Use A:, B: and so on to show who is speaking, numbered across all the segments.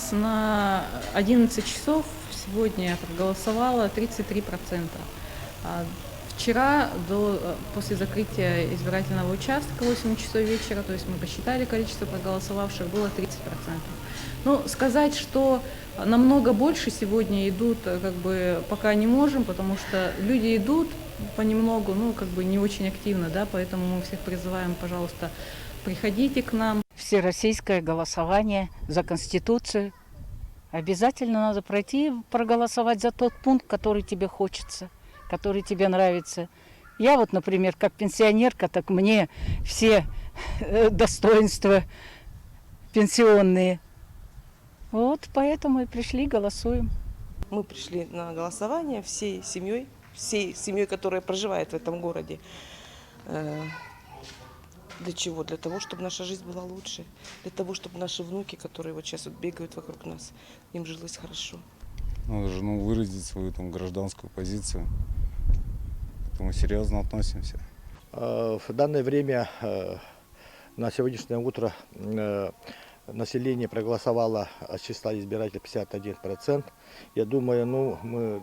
A: нас на 11 часов сегодня проголосовало 33%. Вчера после закрытия избирательного участка 8 часов вечера, то есть мы посчитали количество проголосовавших, было 30%. Ну, сказать, что намного больше сегодня идут, пока не можем, потому что люди идут понемногу, не очень активно, да, поэтому мы всех призываем, пожалуйста, приходите к нам.
B: Всероссийское голосование за Конституцию. Обязательно надо пройти и проголосовать за тот пункт, который тебе хочется, который тебе нравится. Я вот, например, как пенсионерка, так мне все достоинства пенсионные. Вот поэтому и пришли, голосуем.
C: Мы пришли на голосование всей семьей, которая проживает в этом городе. Для чего? Для того, чтобы наша жизнь была лучше. Для того, чтобы наши внуки, которые вот сейчас бегают вокруг нас, им жилось хорошо.
D: Надо же выразить свою гражданскую позицию. К этому серьезно относимся.
E: В данное время, на сегодняшнее утро, население проголосовало от числа избирателей 51%. Я думаю, мы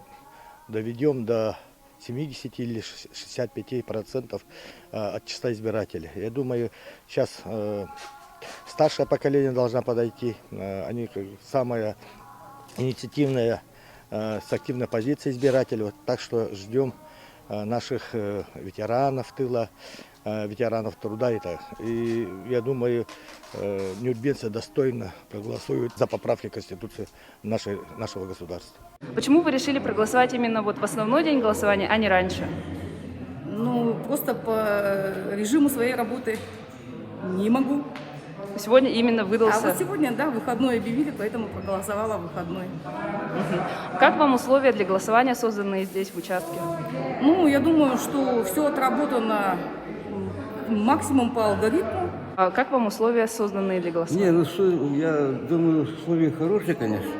E: доведем до 70 или 65% от числа избирателей. Я думаю, сейчас старшее поколение должно подойти. Они самая инициативная, с активной позицией избирателей. Вот, так что ждем наших ветеранов тыла, ветеранов труда. И я думаю, нюрнбергцы достойно проголосуют за поправки Конституции нашего государства.
F: Почему вы решили проголосовать именно в основной день голосования, а не раньше?
G: Просто по режиму своей работы не могу.
F: Сегодня именно выдался...
G: А вот сегодня, да, выходной объявили, поэтому проголосовала в выходной.
F: Как вам условия для голосования, созданные здесь в участке?
G: Я думаю, что все отработано максимум по алгоритму.
F: А как вам условия, созданные для голосования?
H: Я думаю, условия хорошие, конечно.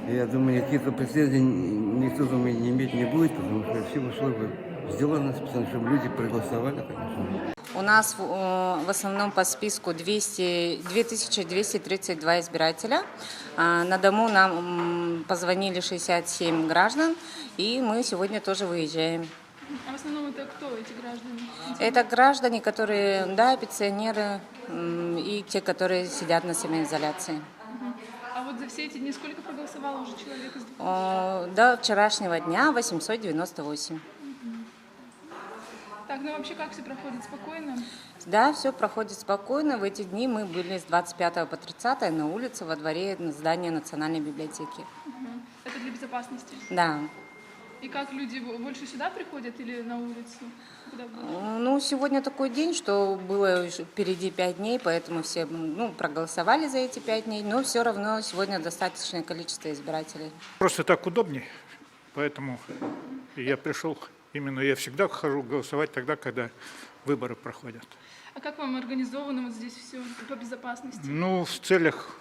H: Я думаю, какие-то претензий никто не иметь не будет, потому что все условия сделаны специально, чтобы люди проголосовали, конечно.
I: У нас в основном по списку 2232 избирателя. На дому нам позвонили 67 граждан, и мы сегодня тоже выезжаем.
J: А в основном это кто эти граждане?
I: Это граждане, которые, да, пенсионеры и те, которые сидят на самоизоляции.
J: А вот за все эти дни сколько проголосовало уже человек?
I: До вчерашнего дня 898.
J: Так, вообще как все проходит? Спокойно?
I: Да, все проходит спокойно. В эти дни мы были с 25 по 30 на улице, во дворе здания Национальной библиотеки.
J: Это для безопасности?
I: Да.
J: И как люди больше сюда приходят или на улицу? Куда больше?
I: Сегодня такой день, что было впереди 5 дней, поэтому все проголосовали за эти 5 дней, но все равно сегодня достаточное количество избирателей.
K: Просто так удобнее, поэтому я пришел. Именно я всегда хожу голосовать тогда, когда выборы проходят.
J: А как вам организовано вот здесь все по безопасности?
K: В целях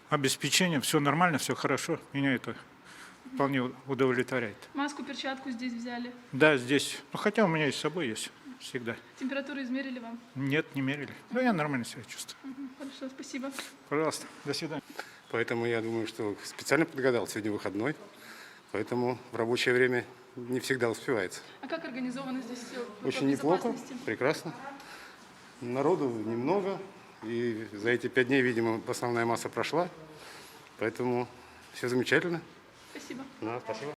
K: обеспечения все нормально, все хорошо. Меня это вполне удовлетворяет.
J: Маску, перчатку здесь взяли?
K: Да, здесь. Хотя у меня и с собой есть всегда.
J: Температуру измерили вам?
K: Нет, не мерили. Но я нормально себя чувствую.
J: Хорошо, спасибо.
K: Пожалуйста, до свидания.
L: Поэтому я думаю, что специально подгадал. Сегодня выходной, поэтому в рабочее время не всегда успевается.
J: А как организовано здесь все?
L: Очень неплохо, прекрасно. Народу немного, и за эти 5 дней, видимо, основная масса прошла, поэтому все замечательно.
J: Спасибо.
L: Спасибо.